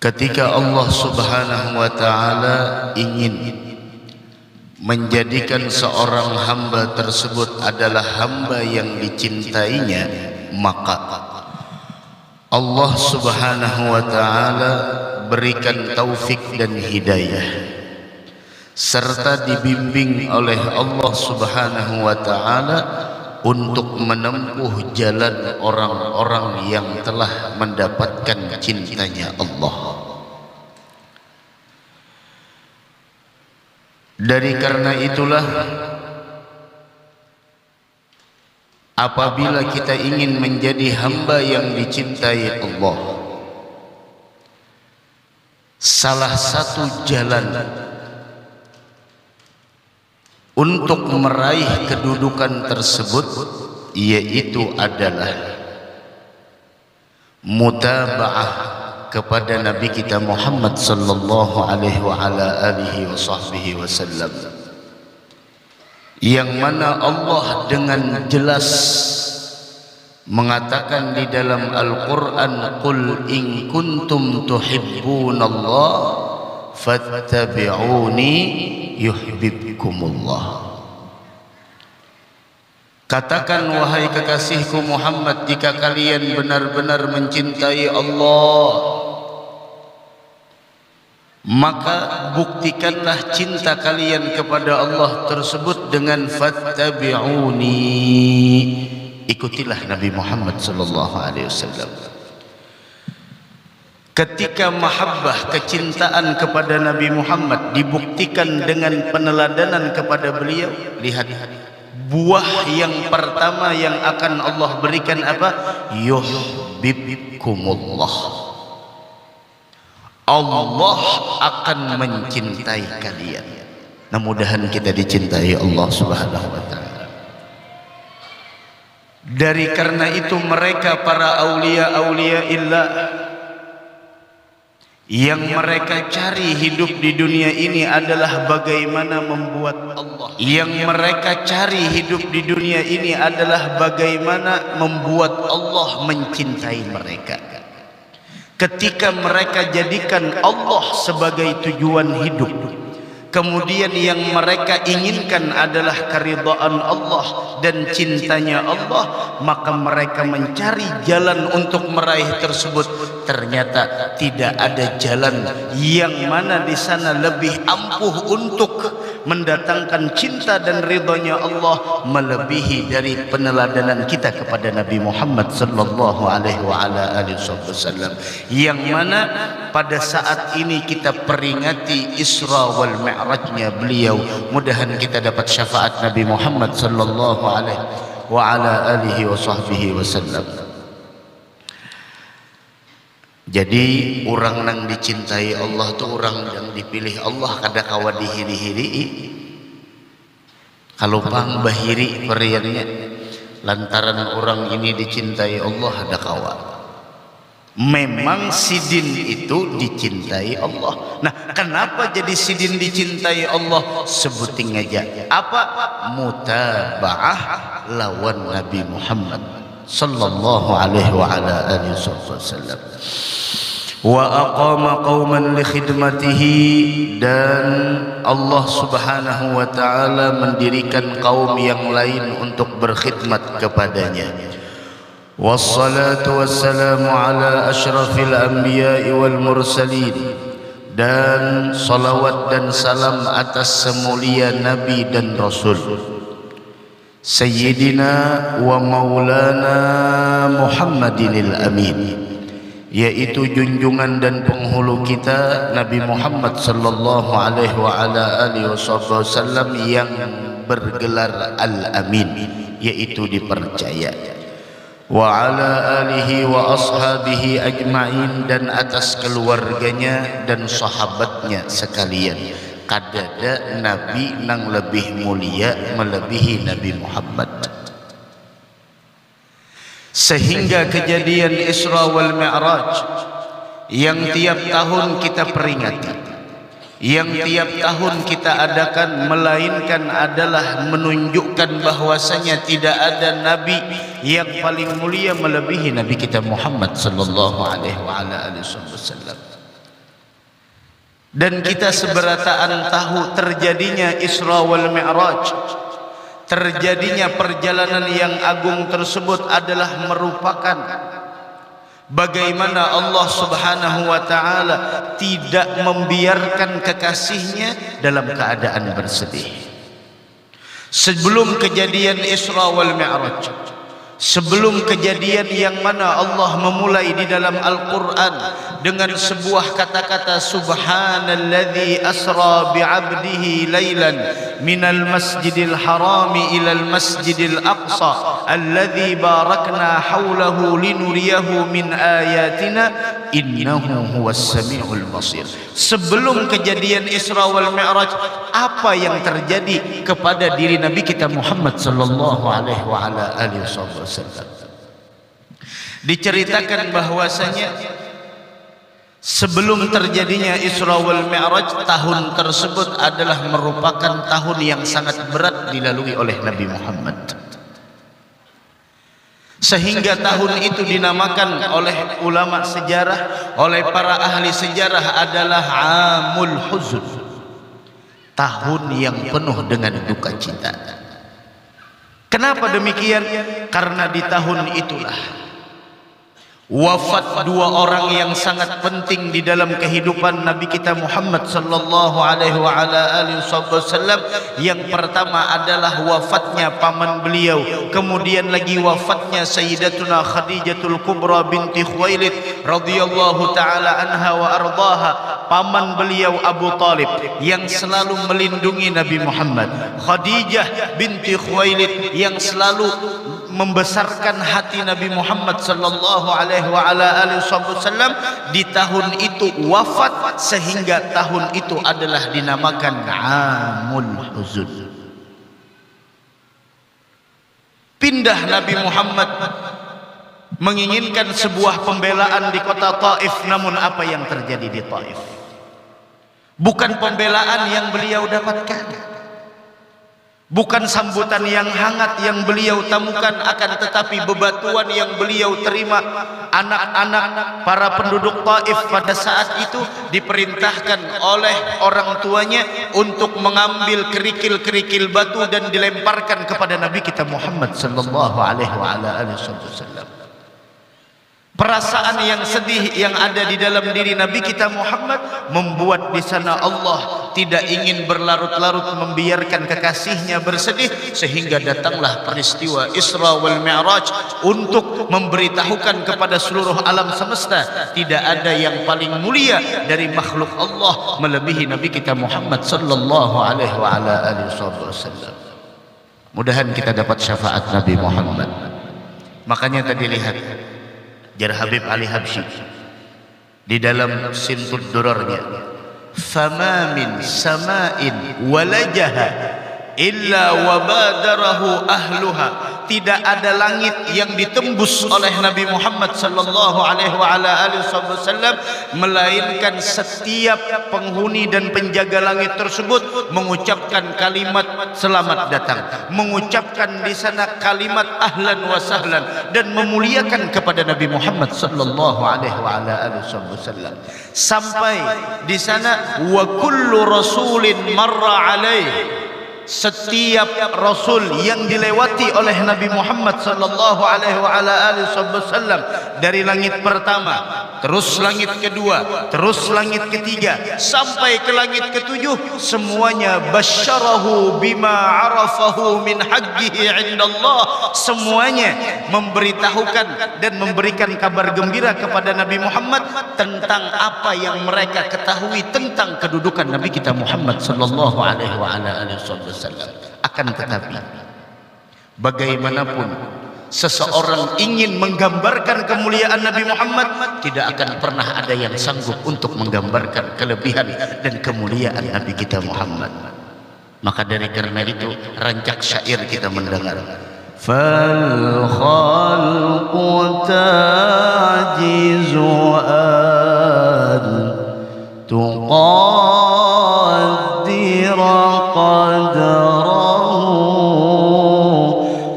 Ketika Allah Subhanahu wa ta'ala ingin menjadikan seorang hamba tersebut adalah hamba yang dicintainya, maka Allah Subhanahu wa ta'ala berikan taufik dan hidayah, serta dibimbing oleh Allah Subhanahu wa ta'ala untuk menempuh jalan orang-orang yang telah mendapatkan cintanya Allah. Dari karena itulah, apabila kita ingin menjadi hamba yang dicintai Allah, salah satu jalan untuk meraih kedudukan tersebut yaitu adalah mutaba'ah kepada Nabi kita Muhammad sallallahu alaihi wa ala alihi wa sahbihi wasallam, yang mana Allah dengan jelas mengatakan di dalam Al-Qur'an, qul in kuntum tuhibbunallah fattabi'uni yuhibbukumullah. Katakan wahai kekasihku Muhammad, jika kalian benar-benar mencintai Allah, maka buktikanlah cinta kalian kepada Allah tersebut dengan fattabi'uni, ikutilah Nabi Muhammad sallallahu alaihi wasallam. Ketika mahabbah, kecintaan kepada Nabi Muhammad dibuktikan dengan peneladanan kepada beliau, lihat buah yang pertama yang akan Allah berikan apa? Yuhibbukumullah. Allah akan mencintai kalian. Nah, mudahan kita dicintai Allah Subhanahu wa ta'ala. Dari karena itu mereka para aulia-aulia illah yang mereka cari hidup di dunia ini adalah bagaimana membuat Allah. Yang mereka cari hidup di dunia ini adalah bagaimana membuat Allah mencintai mereka. Ketika mereka jadikan Allah sebagai tujuan hidup, kemudian yang mereka inginkan adalah keridhaan Allah dan cintanya Allah, maka mereka mencari jalan untuk meraih tersebut. Ternyata tidak ada jalan yang mana di sana lebih ampuh untuk mendatangkan cinta dan ridhonya Allah melebihi dari peneladanan kita kepada Nabi Muhammad sallallahu alaihi wa ala alihi wasallam, yang mana pada saat ini kita peringati Isra wal Mi'rajnya beliau. Mudahan kita dapat syafaat Nabi Muhammad sallallahu alaihi wa ala alihi wasallam. Jadi orang nang dicintai Allah tu orang yang dipilih Allah, kada kawa dihiri-hiri. Kalau pang bahiri periannya lantaran orang ini dicintai Allah, ada kawa. Memang sidin itu dicintai Allah. Nah, kenapa jadi sidin dicintai Allah? Sebuting aja. Apa? Mutaba'ah lawan Nabi Muhammad sallallahu alaihi wa ala alihi wasallam. Wa aqama qauman li khidmatihi, dan Allah Subhanahu wa ta'ala mendirikan kaum yang lain untuk berkhidmat kepadanya. Wassalatu wassalamu ala asyrafil anbiya'i wal mursalin, dan salawat dan salam atas semulia nabi dan rasul, Sayyidina wa maulana Muhammadinil amin, yaitu junjungan dan penghulu kita Nabi Muhammad sallallahu alaihi wa ala alihi wasallam yang bergelar Al-Amin, yaitu dipercaya. Wa ala alihi wa ashabihi ajma'in, dan atas keluarganya dan sahabatnya sekalian. Kadada Nabi nang lebih mulia melebihi Nabi Muhammad. Sehingga kejadian Isra wal Mi'raj yang tiap tahun kita peringati, yang tiap tahun kita adakan, melainkan adalah menunjukkan bahwasanya tidak ada nabi yang paling mulia melebihi Nabi kita Muhammad sallallahu alaihi wasallam. Dan kita seberataan tahu terjadinya Isra wal Mi'raj, terjadinya perjalanan yang agung tersebut adalah merupakan bagaimana Allah Subhanahu wa ta'ala tidak membiarkan kekasihnya dalam keadaan bersedih. Sebelum kejadian Isra wal Mi'raj, sebelum kejadian yang mana Allah memulai di dalam Al-Quran dengan sebuah kata-kata subhanalladzi asra bi'abdihi laylan minal masjidil harami ilal masjidil aqsa alladzi barakna hawlahu linuriyahu min ayatina innahu huwas sami'ul basir. Sebelum kejadian Isra wal Mi'raj, apa yang terjadi kepada diri Nabi kita Muhammad sallallahu alaihi wa ala alihi wasallam? Diceritakan bahwasanya sebelum terjadinya Isra wal Mi'raj, tahun tersebut adalah merupakan tahun yang sangat berat dilalui oleh Nabi Muhammad, sehingga tahun itu dinamakan oleh ulama sejarah, oleh para ahli sejarah adalah Amul Huzn, tahun yang penuh dengan duka cita. Kenapa demikian? Karena di tahun itulah wafat dua orang yang sangat penting di dalam kehidupan Nabi kita Muhammad sallallahu alaihi wa ala alihi wasallam. Yang pertama adalah wafatnya paman beliau, kemudian lagi wafatnya Sayyidatuna Khadijatul Kubra binti Khuwailid radhiyallahu taala anha wa ardaha, paman beliau Abu Talib yang selalu melindungi Nabi Muhammad, Khadijah binti Khuwailid yang selalu membesarkan hati Nabi Muhammad sallallahu alaihi wa ala alihi wasallam. Di tahun itu wafat, sehingga tahun itu adalah dinamakan Amul Huzn. Pindah Nabi Muhammad menginginkan sebuah pembelaan di kota Taif, namun apa yang terjadi di Taif bukan pembelaan yang beliau dapatkan, bukan sambutan yang hangat yang beliau temukan, akan tetapi bebatuan yang beliau terima. Anak-anak para penduduk Taif pada saat itu diperintahkan oleh orang tuanya untuk mengambil kerikil-kerikil batu dan dilemparkan kepada Nabi kita Muhammad sallallahu alaihi wasallam. Perasaan yang sedih yang ada di dalam diri Nabi kita Muhammad membuat di sana Allah tidak ingin berlarut-larut membiarkan kekasihnya bersedih, sehingga datanglah peristiwa Isra wal Mi'raj untuk memberitahukan kepada seluruh alam semesta tidak ada yang paling mulia dari makhluk Allah melebihi Nabi kita Muhammad sallallahu alaihi wasallam. Mudahan kita dapat syafaat Nabi Muhammad. Makanya tadi lihat Jar Habib Ali Habsyi di dalam Sintud Durarnya, fama min sama'in walajaha illa wabadarahu ahluha. Tidak ada langit yang ditembus oleh Nabi Muhammad sallallahu alaihi wasallam melainkan setiap penghuni dan penjaga langit tersebut mengucapkan kalimat selamat datang, mengucapkan di sana kalimat ahlan wa sahlan, dan memuliakan kepada Nabi Muhammad sallallahu alaihi wasallam. Sampai di sana wa kullu rasulin marra alaihi, setiap rasul yang dilewati oleh Nabi Muhammad sallallahu alaihi wasallam, dari langit pertama, terus langit kedua, terus langit ketiga, sampai ke langit ketujuh, semuanya basyarahu bima arafahu min haqqihi indallah. Semuanya memberitahukan dan memberikan kabar gembira kepada Nabi Muhammad tentang apa yang mereka ketahui tentang kedudukan Nabi kita Muhammad sallallahu alaihi wasallam. Akan tetapi bagaimanapun seseorang ingin menggambarkan kemuliaan Nabi Muhammad, tidak akan pernah ada yang sanggup untuk menggambarkan kelebihan dan kemuliaan Nabi kita Muhammad. Maka dari karena itu rancak syair kita mendengar, fal khalqu tajizu an tuqaddira qadrahu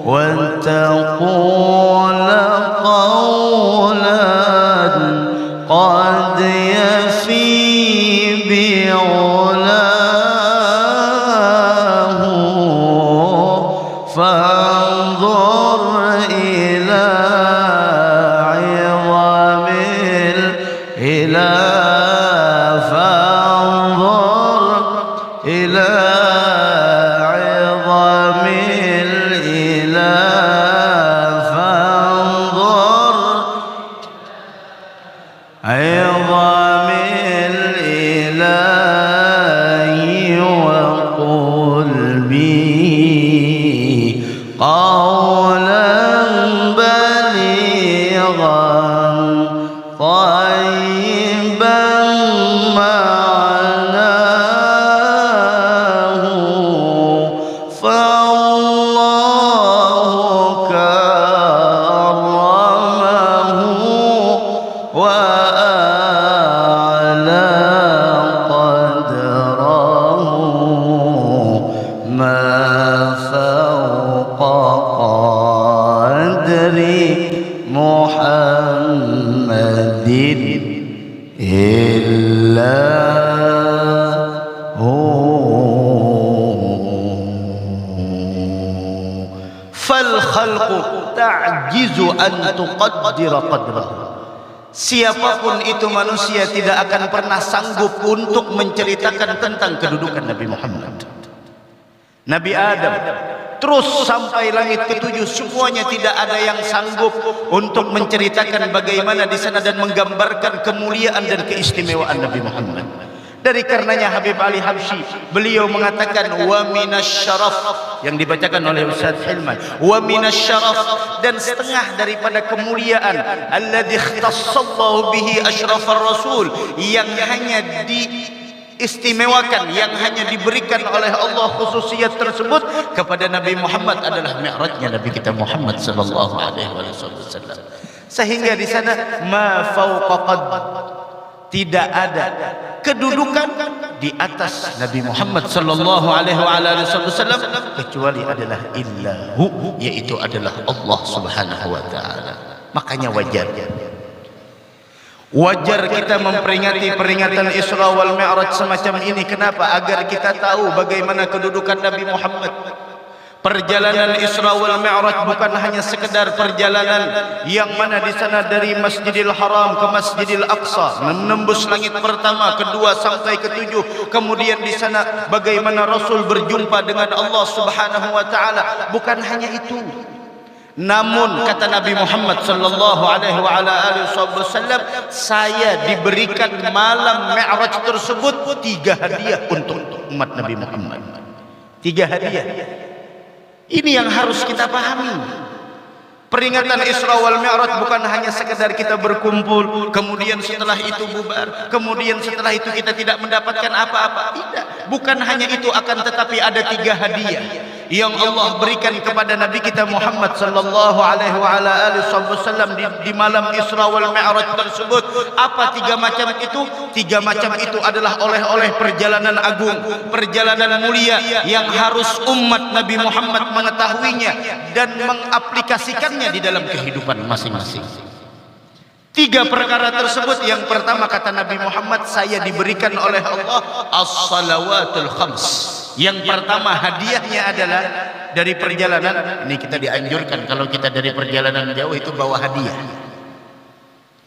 wa taqula qawlan qad yafi bi فانظر إلى عظم الإله فانظر عظم الإله وقل بي قولا بليغا طيبا معناه فالله كرمه وأعلى قدره ما فوق قدر محمد إلا هو فالخلق تعجز أن تقدر قدره. Siapapun itu manusia tidak akan pernah sanggup untuk menceritakan tentang kedudukan Nabi Muhammad. Nabi Adam terus sampai langit ketujuh, semuanya tidak ada yang sanggup untuk menceritakan bagaimana di sana dan menggambarkan kemuliaan dan keistimewaan Nabi Muhammad. Dari karenanya Habib Ali Habsyi beliau mengatakan wa minasyaraf, yang dibacakan oleh Ustaz Hilman, wa minasyaraf, dan setengah daripada kemuliaan alladzi ikhtassallahu bihi asyrafar rasul, yang hanya diistimewakan, yang hanya diberikan oleh Allah khususiyat tersebut kepada Nabi Muhammad adalah mi'rajnya Nabi kita Muhammad sallallahu alaihi wasallam. Sehingga di sana ma fauqa qad, tidak ada kedudukan di atas Nabi Muhammad sallallahu alaihi wasallam kecuali adalah illahu, yaitu adalah Allah Subhanahu wa taala. Makanya wajar kita memperingati peringatan Isra wal Mi'raj semacam ini. Kenapa? Agar kita tahu bagaimana kedudukan Nabi Muhammad. Perjalanan Isra wal Mi'raj bukan hanya sekedar perjalanan yang mana di sana dari Masjidil Haram ke Masjidil Aqsa, menembus langit pertama, kedua sampai ketujuh. Kemudian di sana bagaimana Rasul berjumpa dengan Allah Subhanahu wa taala. Bukan hanya itu. Namun kata Nabi Muhammad sallallahu alaihi wasallam, saya diberikan malam Mi'raj tersebut 3 hadiah untuk umat Nabi Muhammad. 3 hadiah. Ini yang harus kita pahami. Peringatan Isra wal Mi'raj bukan hanya sekedar kita berkumpul, kemudian setelah itu bubar, kemudian setelah itu kita tidak mendapatkan apa-apa. Tidak. Bukan hanya itu, akan tetapi ada 3 hadiah yang Allah berikan kepada Nabi kita Muhammad sallallahu alaihi wasallam di malam Isra wal Mi'raj tersebut. Apa 3 macam itu? 3 macam itu adalah oleh-oleh perjalanan agung, perjalanan mulia yang harus umat Nabi Muhammad mengetahuinya dan mengaplikasikannya di dalam kehidupan masing-masing. 3 perkara tersebut, yang pertama kata Nabi Muhammad, saya diberikan oleh Allah as-salawatul khams. Yang pertama hadiahnya adalah dari perjalanan ini, kita dianjurkan kalau kita dari perjalanan jauh itu bawa hadiah.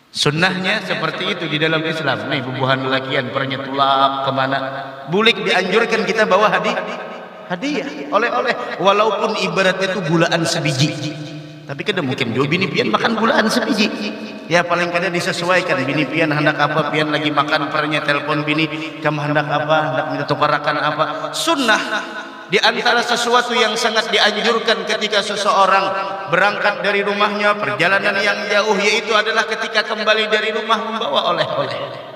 Sunnahnya seperti itu di dalam Islam. Nih bubuhan lakian pernyetulak kemana, bulik dianjurkan kita bawa hadiah, oleh-oleh, walaupun ibaratnya itu gulaan sebiji. Tapi kada mungkin juga bini pian makan gulaan sebiji. Ya paling kada disesuaikan, bini pian hendak apa, pian lagi makan, pernya telepon bini, kamu hendak apa, hendak minta tukarakan apa. Sunnah di antara sesuatu yang sangat dianjurkan ketika seseorang berangkat dari rumahnya perjalanan yang jauh, yaitu adalah ketika kembali dari rumah membawa oleh-oleh.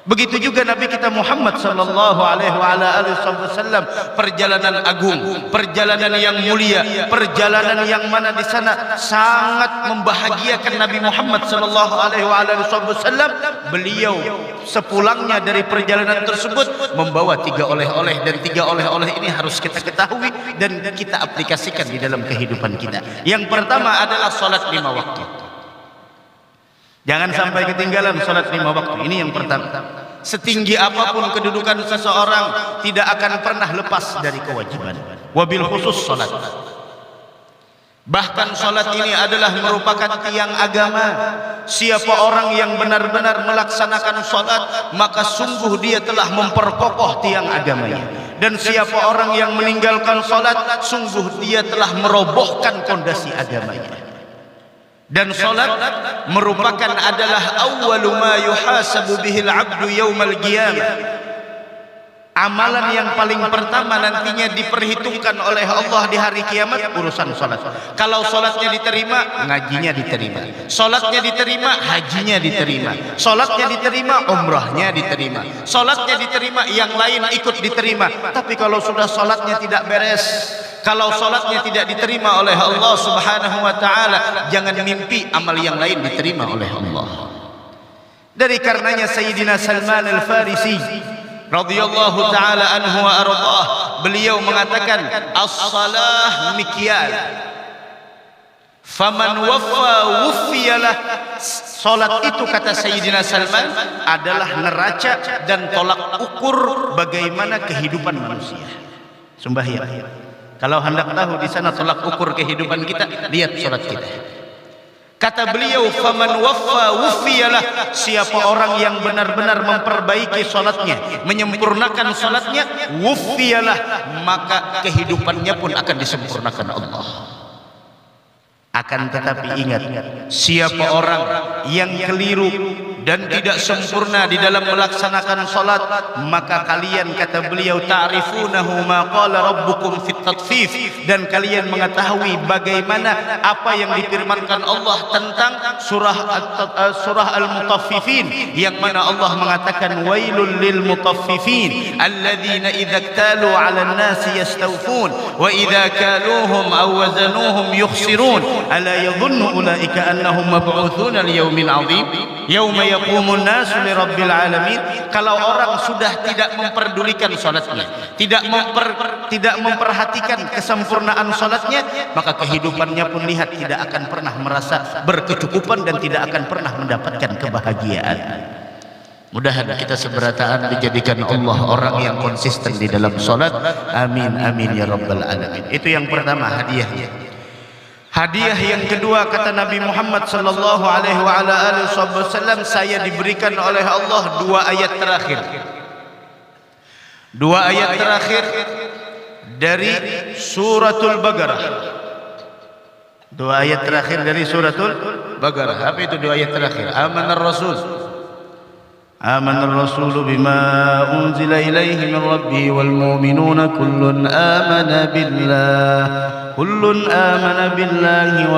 Begitu juga Nabi kita Muhammad sallallahu alaihi wasallam, perjalanan agung, perjalanan yang mulia, perjalanan yang mana di sana sangat membahagiakan Nabi Muhammad sallallahu alaihi wasallam. Beliau sepulangnya dari perjalanan tersebut membawa 3 oleh-oleh, dan 3 oleh-oleh ini harus kita ketahui dan kita aplikasikan di dalam kehidupan kita. Yang pertama adalah salat 5 waktu. Jangan sampai ketinggalan salat 5 waktu. Ini yang pertama. Setinggi apapun kedudukan seseorang, tidak akan pernah lepas dari kewajiban. Wabil khusus salat. Bahkan salat ini adalah merupakan tiang agama. Siapa orang yang benar-benar melaksanakan salat, maka sungguh dia telah memperkokoh tiang agamanya. Dan siapa orang yang meninggalkan salat, sungguh dia telah merobohkan fondasi agamanya. Dan salat merupakan adalah awwalu ma yuhasabu bihil abdu yaumal qiyamah. Amalan yang paling pertama nantinya diperhitungkan oleh Allah di hari kiamat, urusan salat. Kalau salatnya diterima, ngajinya diterima. Salatnya diterima, hajinya diterima. Salatnya diterima, umrahnya diterima. Salatnya diterima, yang lain ikut diterima. Tapi kalau sudah salatnya tidak beres, kalau salatnya tidak diterima oleh Allah Subhanahu wa taala, jangan mimpi amal yang lain diterima oleh Allah. Dari karenanya Sayyidina Salman Al-Farisi radhiyallahu taala anhu wa ardhah, beliau mengatakan as-salah mikyal faman waffa wuffiyalah. Salat itu, kata Sayyidina Salman, adalah neraca dan tolak ukur bagaimana kehidupan manusia. Sembahyang, kalau hendak tahu di sana tolak ukur kehidupan kita, lihat salat kita. Kata beliau, faman waffa wuffiyalah, siapa orang yang benar-benar memperbaiki salatnya, menyempurnakan salatnya, wuffiyalah, maka kehidupannya pun akan disempurnakan Allah. Akan tetapi ingat, siapa orang yang keliru dan tidak sempurna di dalam melaksanakan salat, maka kalian, kata beliau, ta'rifunahu ma qala rabbukum fit tatfif, dan kalian mengetahui bagaimana apa yang difirmankan Allah tentang surah Al-Mutaffifin, yang mana Allah mengatakan wailul lil mutaffifin alladzina idza iktalu 'alan nasi yastawfun wa idza kaluhum aw wazanuhum yukhsirun ala yadhunnu ulaika annahum mab'utsuna liyaumin 'adzim yauma yaqumun nasu lirabbil alamin. Kalau orang sudah tidak memperdulikan salatnya, tidak memperhatikan kesempurnaan salatnya, maka kehidupannya pun lihat tidak akan pernah merasa berkecukupan dan tidak akan pernah mendapatkan kebahagiaan. Mudah-mudahan kita seberataan dijadikan Allah orang yang konsisten di dalam salat. Amin amin ya rabbal alamin. Itu yang pertama, hadiahnya. Hadiah yang kedua, kata Nabi Muhammad sallallahu alaihi wa ala alihi wasallam, saya diberikan oleh Allah dua ayat terakhir. Dua ayat terakhir dari suratul Baqarah. Dua ayat terakhir dari suratul Baqarah. Apa itu dua ayat terakhir? Amanar Rasul. Amanar Rasul bima unzila ilaihi min rabbih wal mu'minuna kullun amana billah. كل آمن بالله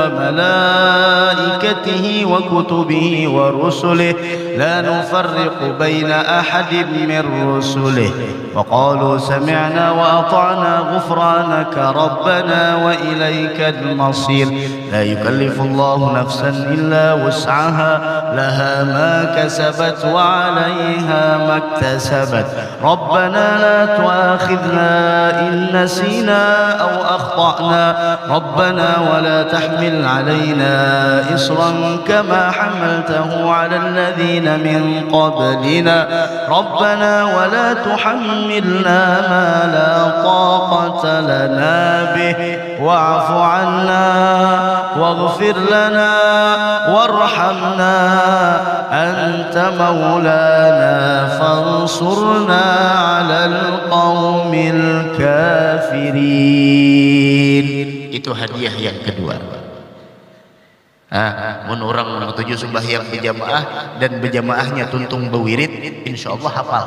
وملائكته وكتبه ورسله لا نفرق بين أحد من رسله وقالوا سمعنا وأطعنا غفرانك ربنا وإليك المصير لا يكلف الله نفسا إلا وسعها لها ما كسبت وعليها ما اكتسبت ربنا لا تؤاخذنا إن نسينا أو أخطأنا ربنا ولا تحمل علينا إصرا كما حملته على الذين من قبلنا ربنا ولا تحملنا ما لا طاقة لنا به واعف عنا واغفر لنا وارحمنا أنت مولانا فانصرنا على القوم الكافرين. Itu hadiah yang kedua. Mun orang tujuh sembahyang berjamaah dan berjamaahnya tuntung bewirid, insyaallah hafal.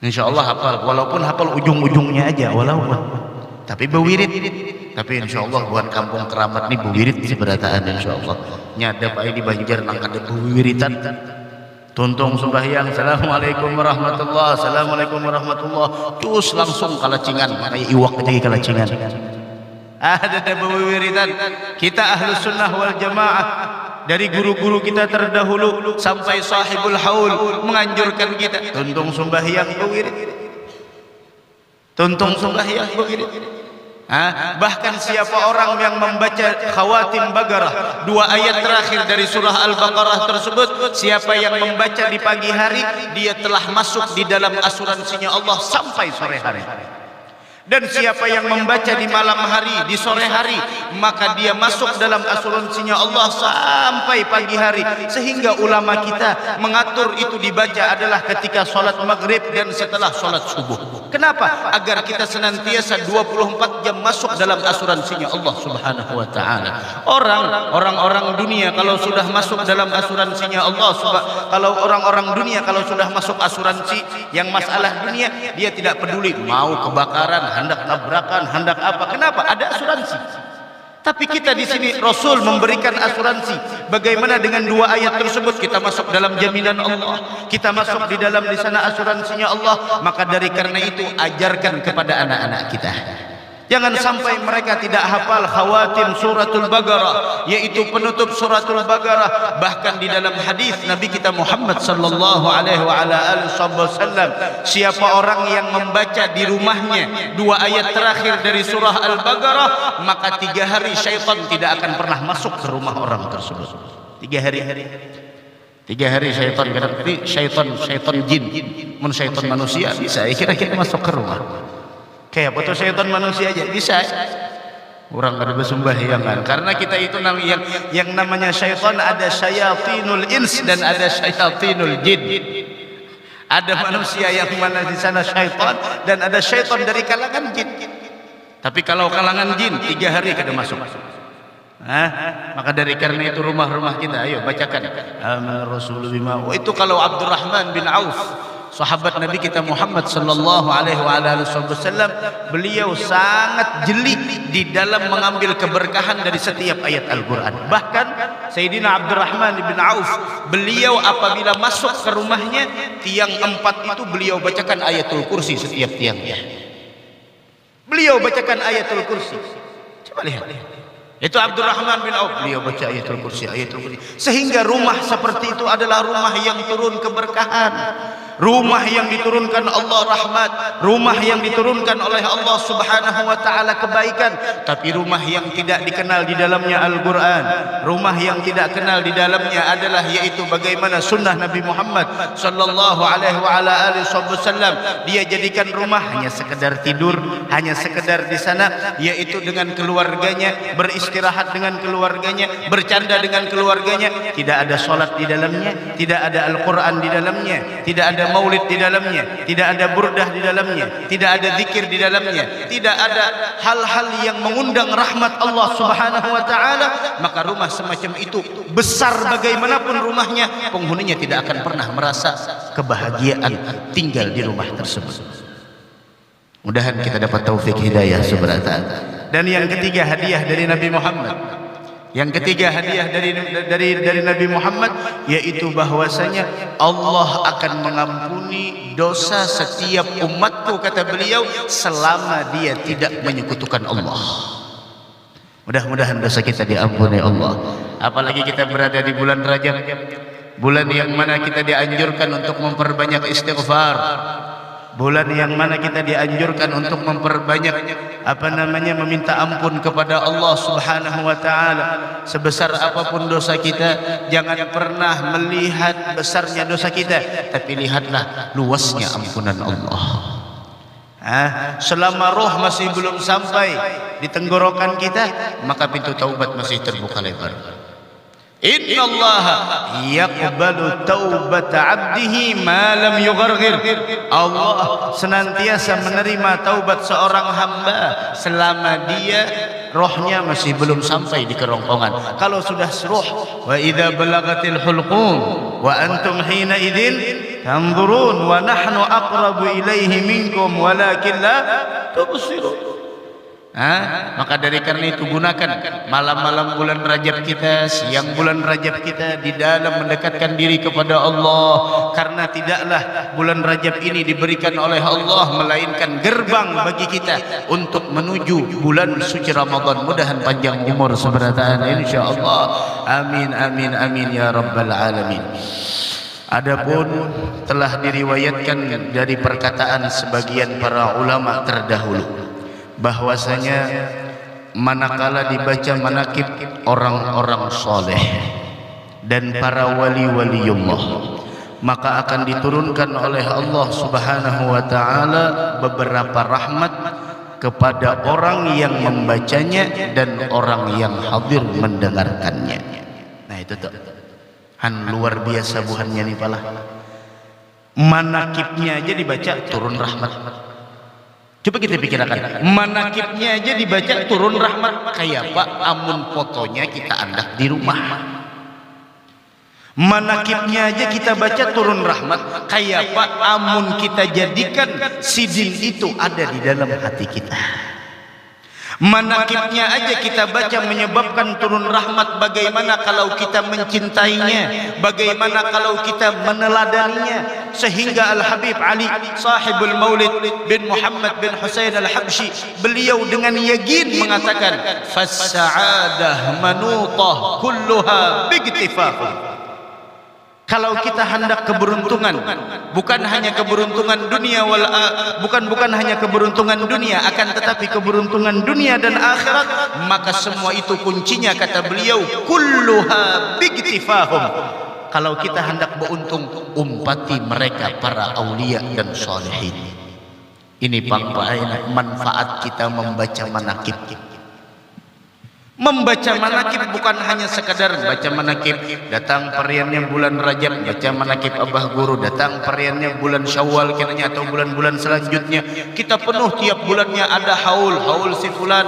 Insyaallah hafal, walaupun hafal ujung-ujungnya aja, walaupun. Tapi bewirid. Tapi insyaallah buat kampung Keramat nih bewirid seberataan insyaallah. Nyadap aya di Banjar nangkade bewiritan. Tuntung sembahyang, assalamualaikum warahmatullah, assalamualaikum warahmatullah, terus langsung kalacingan, kayak iwak aja kalacingan. Ada bewiritan. Kita ahlus sunnah wal jamaah, dari guru-guru kita terdahulu sampai sahibul haul menganjurkan kita tuntung sembahyang bewirid. Tuntung sembahyang bewirid. Bahkan siapa orang yang membaca khawatim Baqarah, dua ayat terakhir dari surah Al-Baqarah tersebut, siapa yang membaca di pagi hari, dia telah masuk di dalam asuransinya Allah sampai sore hari. Dan siapa yang membaca di malam hari, di sore hari, maka dia masuk dalam asuransinya Allah sampai pagi hari. Sehingga ulama kita mengatur itu dibaca adalah ketika solat maghrib dan setelah solat subuh. Kenapa? Agar kita senantiasa 24 jam masuk dalam asuransinya Allah Subhanahu wa ta'ala. Orang-orang dunia kalau sudah masuk dalam asuransinya Allah, kalau orang-orang dunia kalau sudah masuk asuransi yang masalah dunia, dia tidak peduli mau kebakaran, hendak tabrakan, hendak apa. Kenapa? Ada asuransi. Tapi kita di sini Rasul memberikan asuransi. Bagaimana dengan dua ayat tersebut? Kita masuk dalam jaminan Allah. Kita masuk di dalam di sana asuransinya Allah. Maka dari karena itu ajarkan kepada anak-anak kita. Jangan sampai mereka tidak hafal khawatim suratul Baqarah, yaitu penutup suratul Baqarah. Bahkan di dalam hadis Nabi kita Muhammad sallallahu alaihi wasallam, siapa orang yang membaca di rumahnya dua ayat terakhir dari surah Al-Baqarah, maka 3 hari syaitan tidak akan pernah masuk ke rumah orang tersebut. 3 hari. 3 hari syaitan, berarti syaitan jin, syaitan manusia bisa kira-kira masuk ke rumah. Kayak foto syaitan manusia aja bisa. Orang kada bersembahyangan. Karena kita itu yang namanya syaitan, ada syayatinul ins dan ada syayatinul jin. Ada manusia yang mana di sana syaitan dan ada syaitan dari kalangan jin. Tapi kalau kalangan jin 3 hari kada masuk. Maka dari karena itu rumah-rumah kita, ayo bacakan aman rasul bima. Itu kalau Abdurrahman bin Auf, sahabat Nabi kita Muhammad sallallahu alaihi wasallam, beliau sangat jeli di dalam mengambil keberkahan dari setiap ayat Al-Qur'an. Bahkan Sayyidina Abdurrahman bin Auf, beliau apabila masuk ke rumahnya, tiang 4 itu beliau bacakan ayatul kursi setiap tiangnya. Beliau bacakan ayatul kursi. Coba lihat. Itu Abdurrahman bin Auf, beliau baca ayatul kursi. Sehingga rumah seperti itu adalah rumah yang turun keberkahan, rumah yang diturunkan Allah rahmat, rumah yang diturunkan oleh Allah Subhanahu wa taala kebaikan. Tapi rumah yang tidak dikenal di dalamnya Al-Qur'an, rumah yang tidak kenal di dalamnya adalah yaitu bagaimana sunnah Nabi Muhammad sallallahu alaihi wasallam. Dia jadikan rumah hanya sekedar tidur, hanya sekedar di sana yaitu dengan keluarganya, beristirahat dengan keluarganya, bercanda dengan keluarganya. Tidak ada salat di dalamnya, tidak ada Al-Qur'an di dalamnya, tidak ada maulid di dalamnya, tidak ada burdah di dalamnya, tidak ada zikir di dalamnya, tidak ada hal-hal yang mengundang rahmat Allah Subhanahu wa taala. Maka rumah semacam itu, besar bagaimanapun rumahnya, penghuninya tidak akan pernah merasa kebahagiaan tinggal di rumah tersebut. Mudahan kita dapat taufik hidayah seberata. Dan yang ketiga hadiah dari Nabi Muhammad, yang ketiga hadiah dari Nabi Muhammad, yaitu bahwasanya Allah akan mengampuni dosa setiap umatku, kata beliau, selama dia tidak menyekutukan Allah. Mudah-mudahan dosa kita diampuni Allah. Apalagi kita berada di bulan Rajab, bulan yang mana kita dianjurkan untuk memperbanyak istighfar, bulan yang mana kita dianjurkan untuk memperbanyak meminta ampun kepada Allah Subhanahu wa taala. Sebesar apapun dosa kita, jangan pernah melihat besarnya dosa kita, tapi lihatlah luasnya ampunan Allah. Selama roh masih belum sampai di tenggorokan kita, maka pintu taubat masih terbuka lebar. Innallaha yaqbalu taubata 'abdihi ma lam yugharghir. Allah senantiasa menerima taubat seorang hamba selama dia rohnya masih belum sampai di kerongkongan. Kalau sudah roh, wa idza balagatil hulqum wa antum hina idzin tanzurun wa nahnu aqrabu ilaihi minkum walakin la tubsirun. Maka dari karena itu gunakan malam-malam bulan Rajab kita, siang bulan Rajab kita di dalam mendekatkan diri kepada Allah. Karena tidaklah bulan Rajab ini diberikan oleh Allah melainkan gerbang bagi kita untuk menuju bulan suci Ramadan. Mudahan panjang umur seberataan insyaallah. Amin amin amin ya rabbal alamin. Adapun telah diriwayatkan dari perkataan sebagian para ulama terdahulu bahwasanya manakala dibaca manakib orang-orang soleh dan para wali-waliullah, maka akan diturunkan oleh Allah Subhanahu wa taala beberapa rahmat kepada orang yang membacanya dan orang yang hadir mendengarkannya. Nah itu tuh han luar biasa buhannya nih pala. Manakibnya aja dibaca turun rahmat. Coba kita pikirkan, manakibnya aja dibaca turun rahmat. Kayak Pak amun fotonya kita andak di rumah. Manakibnya aja kita baca turun rahmat. Kayak Pak amun kita jadikan sidin itu ada di dalam hati kita. Manakibnya aja kita baca menyebabkan turun rahmat. Bagaimana kalau kita mencintainya, bagaimana kalau kita meneladaninya, sehingga Al-Habib Ali sahibul Maulid bin Muhammad bin Husain Al-Habsyi, beliau dengan yakin mengatakan fas-sa'adah manutah kulluha bigtifah. Kalau kita hendak keberuntungan, bukan hanya keberuntungan dunia bukan hanya keberuntungan dunia, akan tetapi keberuntungan dunia dan akhirat, maka semua itu kuncinya kata beliau kulluha bigtifahum. Kalau kita hendak beruntung, umpati mereka para aulia dan salihin. Ini manfaat kita membaca manakib. Membaca manakib bukan hanya sekadar baca manakib datang periannya bulan Rajab, baca manakib Abah Guru, datang periannya bulan Syawal kiranya atau bulan-bulan selanjutnya. Kita penuh tiap bulannya ada haul si fulan,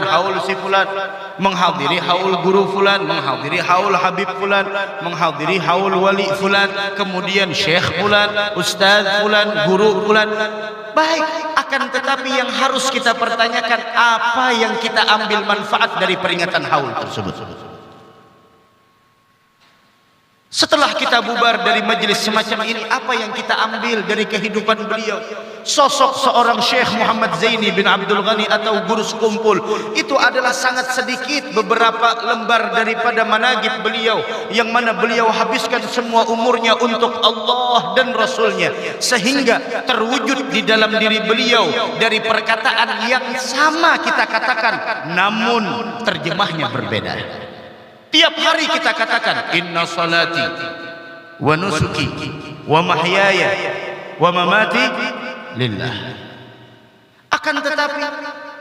menghadiri haul guru fulan, menghadiri haul habib fulan, menghadiri haul wali fulan, kemudian syekh fulan, ustaz fulan, guru fulan. Baik, akan tetapi yang harus kita pertanyakan, apa yang kita ambil manfaat dari peringatan haul tersebut? Setelah kita bubar dari majelis semacam ini, apa yang kita ambil dari kehidupan beliau? Sosok seorang Syekh Muhammad Zaini bin Abdul Ghani atau guru sekumpul itu adalah sangat sedikit beberapa lembar daripada managib beliau, yang mana beliau habiskan semua umurnya untuk Allah dan Rasulnya, sehingga terwujud di dalam diri beliau dari perkataan yang sama kita katakan, namun terjemahnya berbeda. Tiap hari kita katakan inna salati wa nusuki wa mahyaya wa mamati lillah. Akan tetapi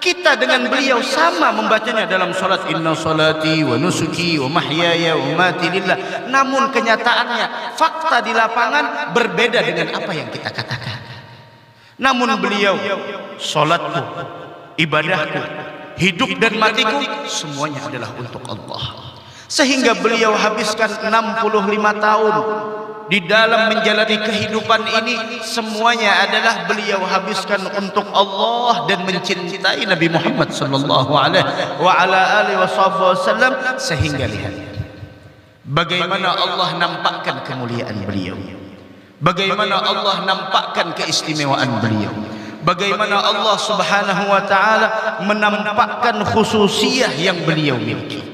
kita dengan beliau sama membacanya dalam salat inna salati wa nusuki wa mahyaya wa mamati lillah. Namun kenyataannya fakta di lapangan berbeda dengan apa yang kita katakan. Namun beliau, salatku, ibadahku, hidup dan matiku semuanya adalah untuk Allah. Sehingga beliau habiskan 65 tahun di dalam menjalani kehidupan ini, semuanya adalah beliau habiskan untuk Allah dan mencintai Nabi Muhammad sallallahu alaihi wasallam. Sehingga lihat bagaimana Allah nampakkan kemuliaan beliau, bagaimana Allah nampakkan keistimewaan beliau, bagaimana Allah subhanahu wa ta'ala menampakkan khususiyah yang beliau miliki.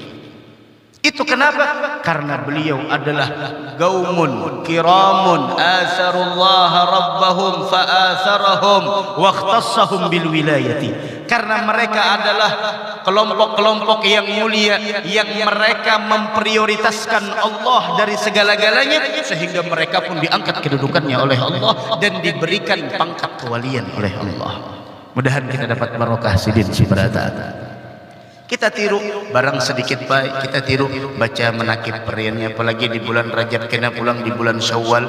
Itu kenapa? Karena beliau adalah gaumun kiramun atharullaha rabbahum fa'atharahum wa ikhtassahum bil wilayati. Karena mereka adalah kelompok-kelompok yang mulia yang mereka memprioritaskan Allah dari segala-galanya, sehingga mereka pun diangkat kedudukannya oleh Allah dan diberikan pangkat kewalian oleh Allah. Mudah-mudahan kita dapat barokah sidin sibrata. Kita tiru barang sedikit baik, kita tiru baca menakib periannya, apalagi di bulan Rajab kena pulang di bulan Syawal,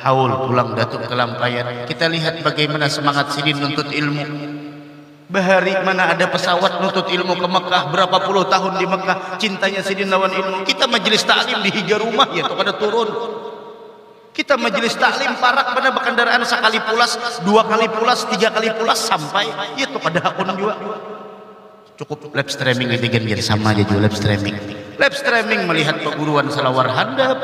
haul pulang datuk kelampayan. Kita lihat bagaimana semangat sidin nuntut ilmu. Bahari mana ada pesawat nuntut ilmu ke Mekah, berapa puluh tahun di Mekah, cintanya sidin lawan ilmu. Kita majelis taklim di higa rumah ya pada turun. Kita majelis taklim parak pada berkendaraan sekali pulas, 2 kali pulas, 3 kali pulas sampai itu pada hakun juga. Cukup live streaming itu kan sama aja juga live streaming. Live streaming melihat perguruan salawar handap.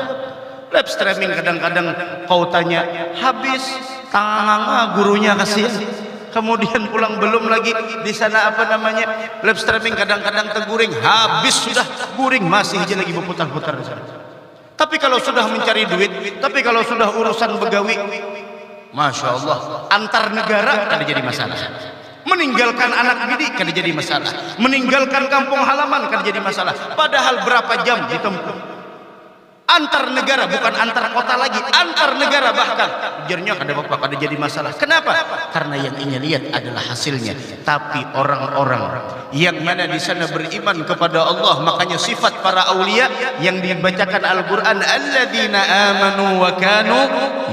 Live streaming kadang-kadang kau tanya habis tangan gurunya kasihan. Kemudian pulang belum lagi di sana apa namanya live streaming kadang-kadang teguring habis sudah guring masih aja lagi berputar-putar di sana. Tapi kalau sudah mencari duit, tapi kalau sudah urusan begawi, masya Allah antar negara kada jadi masalah. Meninggalkan anak didik kan jadi masalah, meninggalkan kampung halaman kan jadi masalah. Padahal berapa jam ditempuh, Antar negara, bukan antar kota lagi, antar negara bahkan. Ujarnya kada bapak, kada jadi masalah. Kenapa? Karena yang ingin lihat adalah hasilnya. Tapi orang-orang yang mana di sana beriman kepada Allah, makanya sifat para aulia yang dibacakan Al-Quran, alladzina amanu wa kanu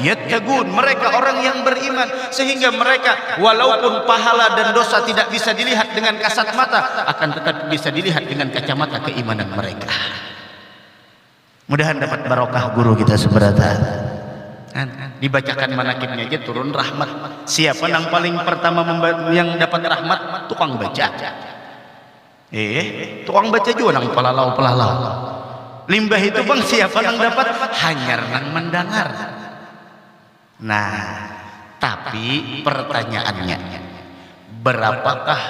yattaqun, mereka orang yang beriman, sehingga mereka walaupun pahala dan dosa tidak bisa dilihat dengan kasat mata, akan tetap bisa dilihat dengan kacamata keimanan mereka. Mudahan dapat barokah guru kita seberata. Dibacakan manakibnya aja turun rahmat. Siapa yang paling pertama yang dapat rahmat? Tukang baca. Tukang baca juga nang pelalau. Limbah itu bang, siapa yang dapat? Hanyar nang mendengar. Nah, tapi pertanyaannya, berapakah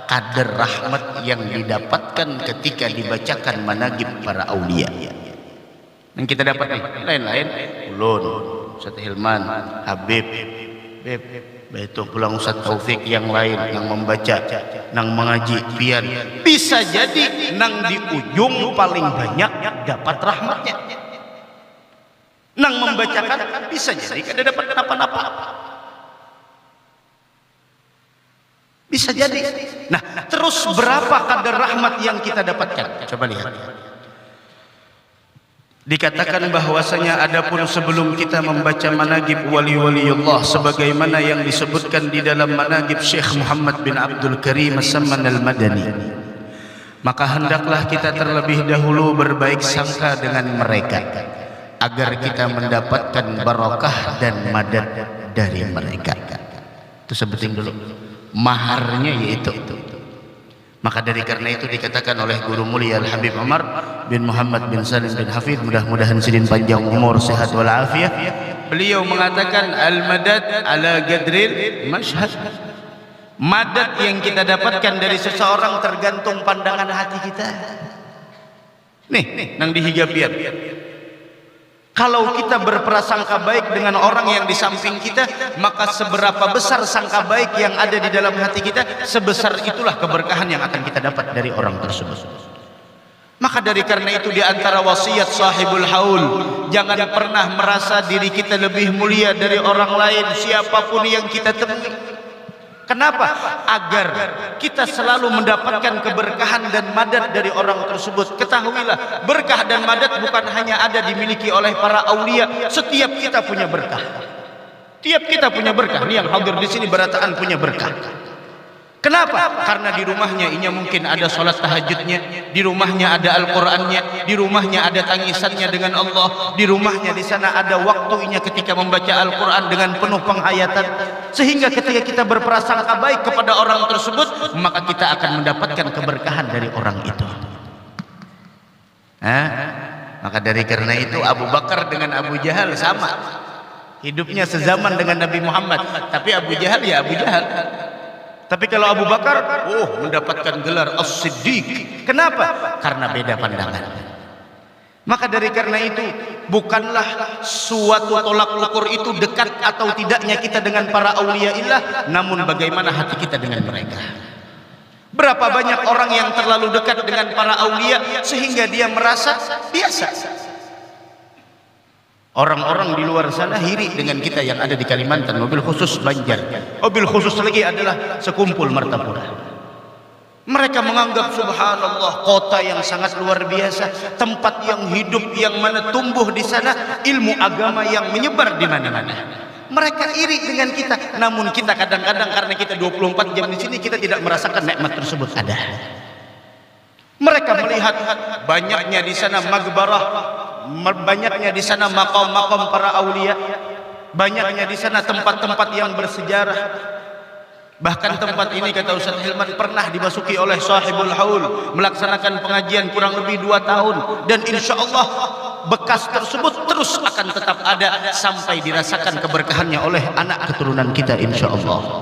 kadar rahmat yang didapatkan ketika dibacakan managib para aulia? Yang kita dapat nih, lain-lain, ulun, Ustaz Hilman, Habib, itu pulang Ustaz Taufik yang lain, yang membaca, yang mengaji, pian. Bisa jadi nang di ujung paling banyak dapat rahmatnya. Nang membacakan bisa jadi kada dapat apa-apa. Bisa jadi. Nah, terus berapa kadar rahmat yang kita dapatkan? Coba lihat. Dikatakan bahwasanya adapun sebelum kita membaca managib wali-waliullah sebagaimana yang disebutkan di dalam managib Syekh Muhammad bin Abdul Karim As-Samman Al-Madani, maka hendaklah kita terlebih dahulu berbaik sangka dengan mereka agar kita mendapatkan barakah dan madad dari mereka. Itu sebutin dulu maharnya, yaitu. Maka dari karena itu dikatakan oleh guru mulia Al-Habib Umar bin Muhammad bin Salim bin Hafid, mudah-mudahan sidin panjang umur, sehat walafiat. Beliau mengatakan al-madad ala gadril mashhad. Madad yang kita dapatkan dari seseorang tergantung pandangan hati kita. Nih, nang dihigapian. Kalau kita berprasangka baik dengan orang yang di samping kita, maka seberapa besar sangka baik yang ada di dalam hati kita, sebesar itulah keberkahan yang akan kita dapat dari orang tersebut. Maka dari karena itu di antara wasiat sahibul haul, jangan pernah merasa diri kita lebih mulia dari orang lain, siapapun yang kita temui. Kenapa? Agar kita selalu mendapatkan keberkahan dan madad dari orang tersebut. Ketahuilah, berkah dan madad bukan hanya ada dimiliki oleh para aulia. Setiap kita punya berkah. Tiap kita punya berkah. Ini yang hadir di sini berataan punya berkah. Kenapa? Karena di rumahnya inya mungkin ada sholat tahajudnya, di rumahnya ada Al-Qur'annya, di rumahnya ada tangisannya dengan Allah, di rumahnya di sana ada waktunya ketika membaca Al-Qur'an dengan penuh penghayatan, sehingga ketika kita berprasangka baik kepada orang tersebut, maka kita akan mendapatkan keberkahan dari orang itu. Maka dari karena itu Abu Bakar dengan Abu Jahal sama, hidupnya sezaman dengan Nabi Muhammad, tapi Abu Jahal ya Abu Jahal. Tapi kalau Abu Bakar, mendapatkan gelar As-Siddiq. Kenapa? Karena beda pandangan. Maka dari karena itu, bukanlah suatu tolak ukur itu dekat atau tidaknya kita dengan para auliaillah, namun bagaimana hati kita dengan mereka. Berapa banyak orang yang terlalu dekat dengan para aulia sehingga dia merasa biasa. Orang-orang di luar sana hiri dengan kita yang ada di Kalimantan, mobil khusus Banjar, mobil khusus lagi adalah sekumpul Martapura. Mereka menganggap subhanallah kota yang sangat luar biasa, tempat yang hidup yang mana tumbuh di sana ilmu agama yang menyebar di mana-mana. Mereka iri dengan kita, namun kita kadang-kadang karena kita 24 jam di sini kita tidak merasakan nikmat tersebut ada. Mereka melihat banyaknya di sana magbarah, banyaknya di sana makam-makam para aulia, banyaknya di sana tempat-tempat yang bersejarah. Bahkan tempat ini kata Ustaz Hilman pernah dimasuki oleh sahibul haul, melaksanakan pengajian kurang lebih 2 tahun, dan insya Allah bekas tersebut terus akan tetap ada sampai dirasakan keberkahannya oleh anak keturunan kita insya Allah.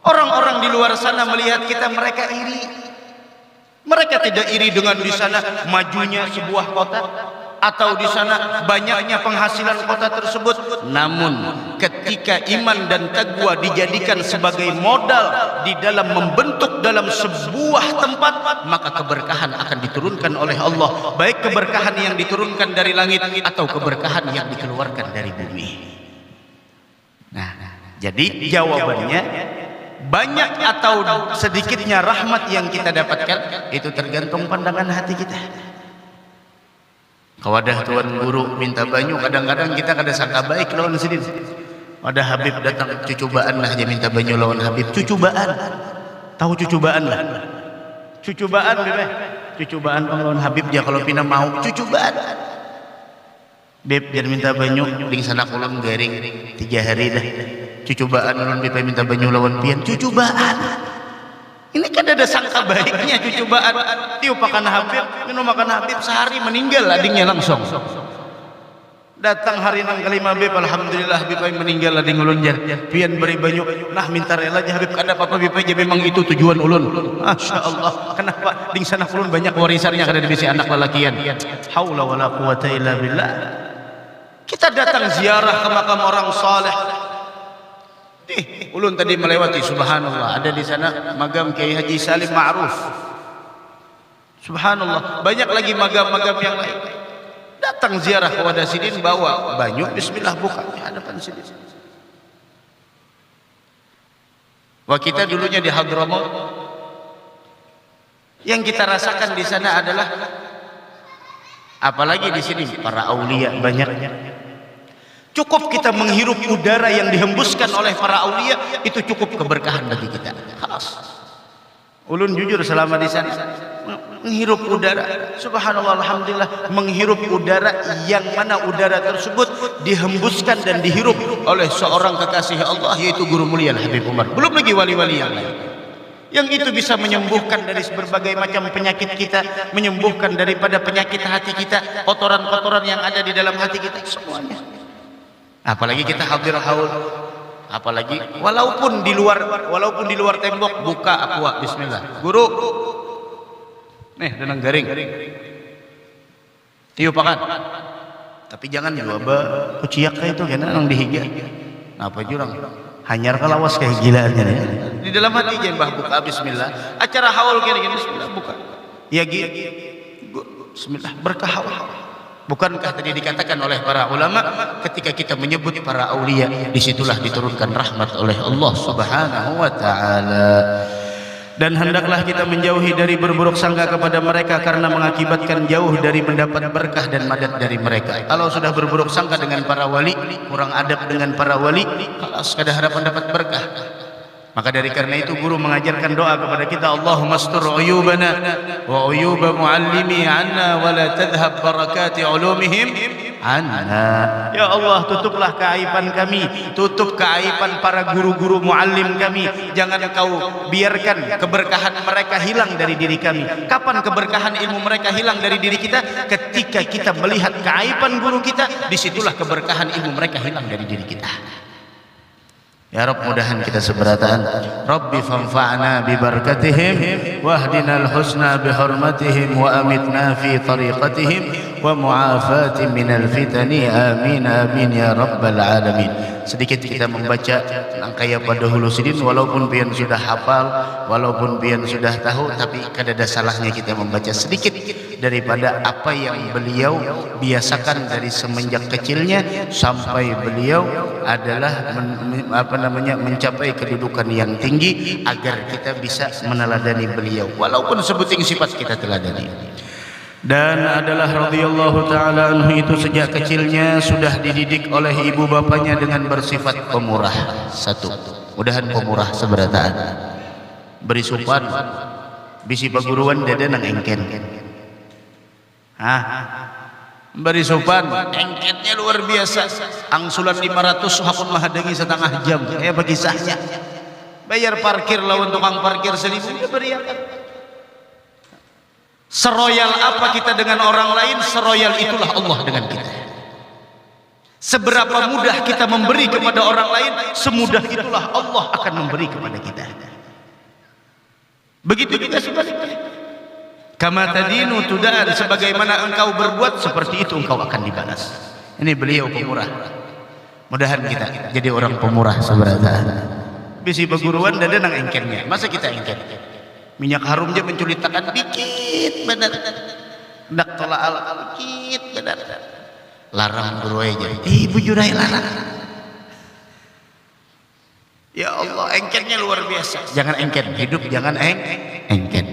Orang-orang di luar sana melihat kita, mereka iri. Mereka tidak iri dengan di sana majunya sebuah kota. atau di sana banyaknya penghasilan kota tersebut. Namun ketika iman dan takwa dijadikan sebagai modal di dalam membentuk dalam sebuah tempat, maka keberkahan akan diturunkan oleh Allah, baik keberkahan yang diturunkan dari langit atau keberkahan yang dikeluarkan dari bumi. Nah, jadi jawabannya, banyak atau sedikitnya rahmat yang kita dapatkan itu tergantung pandangan hati kita. Kawadah tuan guru minta banyu, kadang-kadang kita kada sangka baik lawan sidin. Ada Habib datang, cucubaan lah dia minta banyu lawan Habib. Cucubaan, tahu cucubaan lah. Cucubaan bebe, cucubaan lawan Habib dia kalau pina mau cucubaan. Beb jangan minta banyu, ding sana kulon garing 3 hari dah. Cucubaan lawan bebe minta banyu lawan pian, cucubaan. Ini kan ada sangka baiknya cucubaan. Diupakan Habib, minum makan Habib sehari meninggal adingnya langsung. Datang hari nang kelima Habib, alhamdulillah Habib meninggal ading ulun jar. Pian beri banyu, nah minta rela aja Habib kada apa-apa Habib aja, memang itu tujuan ulun. Masya Allah. Kenapa? Ding sana ulun banyak warisannya kada dibisi anak lelakian. Haula wala quwata illa billah. Kita datang ziarah ke makam orang saleh. Ulun tadi melewati, subhanallah, ada di sana magam Kiai Haji Salim Ma'ruf. Subhanallah, banyak lagi magam-magam yang lain. Datang ziarah ke wadah sidin, bawa banyu, bismillah buka di hadapan sidin. Wah, kita dulunya di Hadramaut, yang kita rasakan di sana adalah, apalagi di sini para aulia banyak. Cukup kita menghirup udara yang dihembuskan oleh para aulia, itu cukup keberkahan bagi kita. Khalas. Ulun jujur selama di sana menghirup udara, subhanallah, alhamdulillah, menghirup udara yang mana udara tersebut dihembuskan dan dihirup oleh seorang kekasih Allah, yaitu Guru Mulia Habib Umar. Belum lagi wali-wali yang lain, yang itu bisa menyembuhkan dari berbagai macam penyakit kita, menyembuhkan daripada penyakit hati kita, kotoran-kotoran yang ada di dalam hati kita, semuanya. Apalagi kita hadir haul, apalagi walaupun di luar tembok, buka aqua, bismillah, guru nih denang garing tiupakan, tapi jangan nyoba kuciak kayak itu kena nang dihiga apa jurang hanyar kalawas kayak gilaannya nih. Di dalam hati jangan bah buka, bismillah, acara haul gini bismillah buka ya bismillah, berkah haul. Bukankah tadi dikatakan oleh para ulama, ketika kita menyebut para aulia, disitulah diturunkan rahmat oleh Allah Subhanahu wa ta'ala. Dan hendaklah kita menjauhi dari berburuk sangka kepada mereka, karena mengakibatkan jauh dari mendapat berkah dan madad dari mereka. Kalau sudah berburuk sangka dengan para wali, kurang adab dengan para wali, kalas kada harapan dapat berkah. Maka dari karena itu guru mengajarkan doa kepada kita, Allahumma astur uyubana wa uyuba muallimi anna wa la tadhhab barakati ulumihim anna. Ya Allah, tutuplah keaiban kami, tutup keaiban para guru-guru muallim kami. Jangan kau biarkan keberkahan mereka hilang dari diri kami. Kapan keberkahan ilmu mereka hilang dari diri kita? Ketika kita melihat keaiban guru kita, disitulah keberkahan ilmu mereka hilang dari diri kita. Ya Rabb, mudahan kita seberataan. Rabbi fanfa'na bi barakatihim wahdinal husna bi hurmatihim wa amitna fi tariqatihim wa mu'afatin minal fitani, amin amin ya rabbal alamin. Sedikit kita membaca angkaya pada hulu sidin, walaupun pian sudah hafal, walaupun pian sudah tahu, tapi kada ada salahnya kita membaca sedikit daripada apa yang beliau biasakan dari semenjak kecilnya sampai beliau adalah mencapai kedudukan yang tinggi, agar kita bisa meneladani beliau walaupun sebuting sifat kita teladani. Dan adalah radhiyallahu ta'ala anhu itu sejak kecilnya sudah dididik oleh ibu bapaknya dengan bersifat pemurah. Satu, mudahan pemurah seberataan, beri supan bisi paguruan dada nang engken, beri supan engkennya luar biasa, angsulan 500 hakun mahadangi setengah jam, apa kisahnya, bayar parkir lawan tukang parkir 1000 dia beri apa. Seroyal apa kita dengan orang lain, seroyal itulah Allah dengan kita. Seberapa mudah kita memberi kepada orang lain, semudah itulah Allah akan memberi kepada kita. Begitu juga sebaliknya. Kama tadinu tudan, sebagaimana engkau berbuat seperti itu engkau akan dibalas. Ini beliau pemurah. Mudahan kita jadi orang pemurah seberata. Bisi beguruan dan nang engkennya. Masa kita engken? Minyak harum aja menculitakan dikit benar. Ndak tolak ala dikit benar. Larang guru aja. Ibu jurai larang. Ya Allah, engkennya luar biasa. Jangan engken, hidup jangan engken.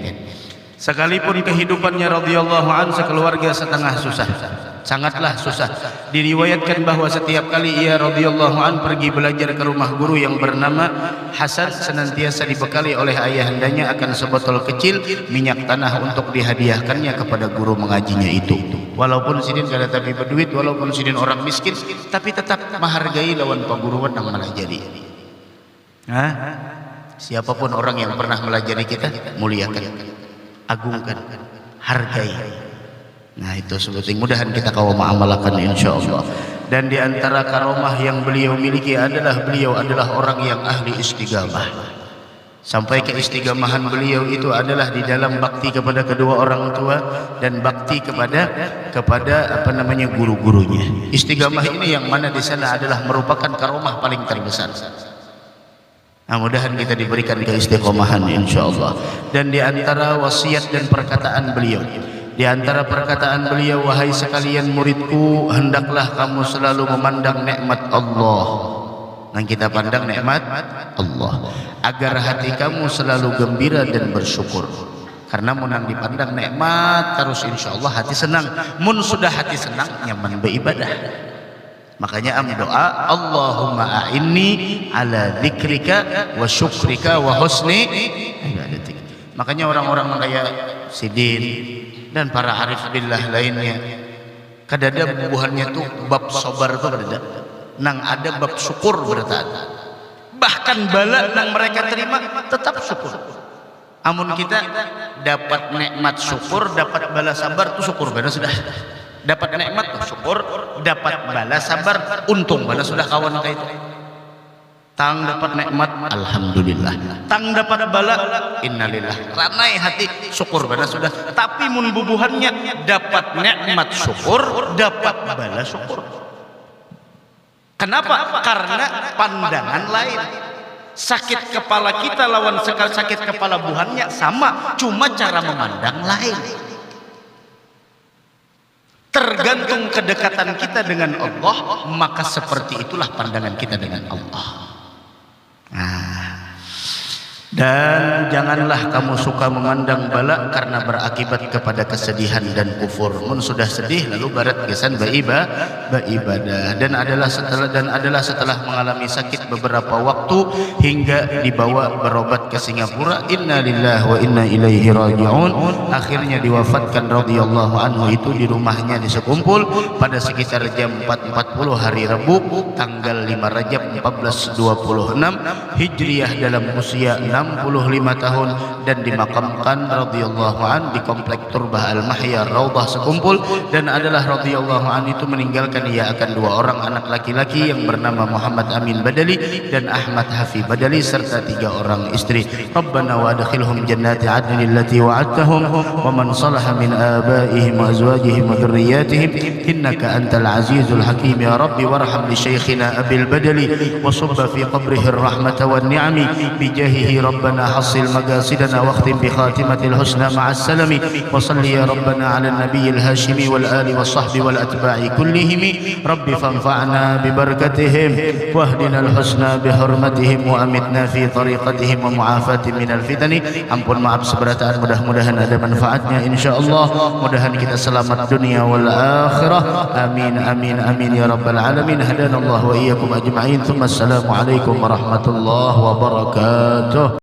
Sekalipun kehidupannya radhiyallahu an sekeluarga setengah susah, sangatlah susah. Diriwayatkan bahwa setiap kali ia radhiyallahu an pergi belajar ke rumah guru yang bernama Hasan, senantiasa dibekali oleh ayahandanya akan sebotol kecil minyak tanah untuk dihadiahkannya kepada guru mengajinya itu. Walaupun sidin kada tapi berduit, walaupun sidin orang miskin, tapi tetap menghargai lawan pengguruan yang melajari. Siapapun orang yang pernah melajari kita, muliakan, agungkan, hargai. Nah itu sebetulnya mudahan kita kau mengamalkan insyaallah. Dan di antara karomah yang beliau miliki adalah beliau adalah orang yang ahli istiqamah. Sampai keistiqamahan beliau itu adalah di dalam bakti kepada kedua orang tua dan bakti kepada guru-gurunya. Istiqamah ini yang mana di sana adalah merupakan karomah paling terbesar. Nah, mudahan kita diberikan keistiqomahan insyaallah. Dan di antara wasiat dan perkataan beliau, di antara perkataan beliau, wahai sekalian muridku, hendaklah kamu selalu memandang nikmat Allah. Nah, kita pandang nikmat Allah agar hati kamu selalu gembira dan bersyukur. Karena munang dipandang nikmat terus insyaallah hati senang. Mun sudah hati senang nyaman beribadah. Makanya doa, Allahumma a'inni ala dzikrika wa syukrika wa husni ibadatik. Makanya orang-orang kayak Sidin dan para arif billah lainnya, kadada bubuhannya tuh bab sabar tuh kadada. Nang ada bab syukur berarti. Bahkan bala nang mereka terima tetap syukur. Amun kita dapat nikmat syukur, dapat bala sabar tuh syukur beda sudah. Dapat nikmat syukur, dapat balas sabar, untung balas sudah kawan kayak itu. Tang dapat nikmat, alhamdulillah. Tang dapat bala, innalillah. Ranai hati, syukur balas sudah. Tapi mun bubuhannya dapat nikmat syukur, dapat balas syukur. Kenapa? Karena pandangan lain. Sakit kepala kita lawan sakit kepala buhannya sama, cuma cara memandang lain. Tergantung kedekatan kita dengan Allah, maka seperti itulah pandangan kita dengan Allah. Dan janganlah kamu suka memandang bala karena berakibat kepada kesedihan dan kufur. Mun sudah sedih lalu barat gesan beribadah dan adalah setelah mengalami sakit beberapa waktu hingga dibawa berobat ke Singapura. Inna lillahi wa inna ilaihi raji'un. Akhirnya diwafatkan radhiyallahu anhu itu di rumahnya di Sekumpul pada sekitar jam 4.40 hari Rabu tanggal 5 Rajab 1426 Hijriah dalam usia 65 tahun dan dimakamkan radhiyallahu an di komplek Turbah Al-Mahya Raudhah Sekumpul. Dan adalah radhiyallahu an itu meninggalkan ia akan dua orang anak laki-laki yang bernama Muhammad Amin Badali dan Ahmad Hafi Badali serta 3 orang istri. Rabbana wa adkhilhum jannati adnin allati wa'adtahum wa man salaha min abaihim wa azwajihim wa dhurriyyatihim innaka antal azizul hakim. Ya Rabbi warham li syekhina Abil Badali wa subba fi qabrihi ar-rahmata wan ni'ami bi jahihi Rabbana حصل مقاصدنا واختم بخاتمة الحسنى مع السلام وصل يا ربنا على النبي الهاشمي والآل والصحب والأتباع كلهم رب فانفعنا ببركتهم واهدنا الحسنى بحرمتهم وأمتنا في طريقتهم ومعافاة من الفتن. Ampun maaf seberataan, mudah-mudahan ada manfaatnya insyaallah. Mudahan kita selamat dunia wal akhirah. Amin amin amin ya rabbal alamin. Hadanallahu wa iyyakum ajma'in. Tsumma assalamu alaikum warahmatullahi wabarakatuh.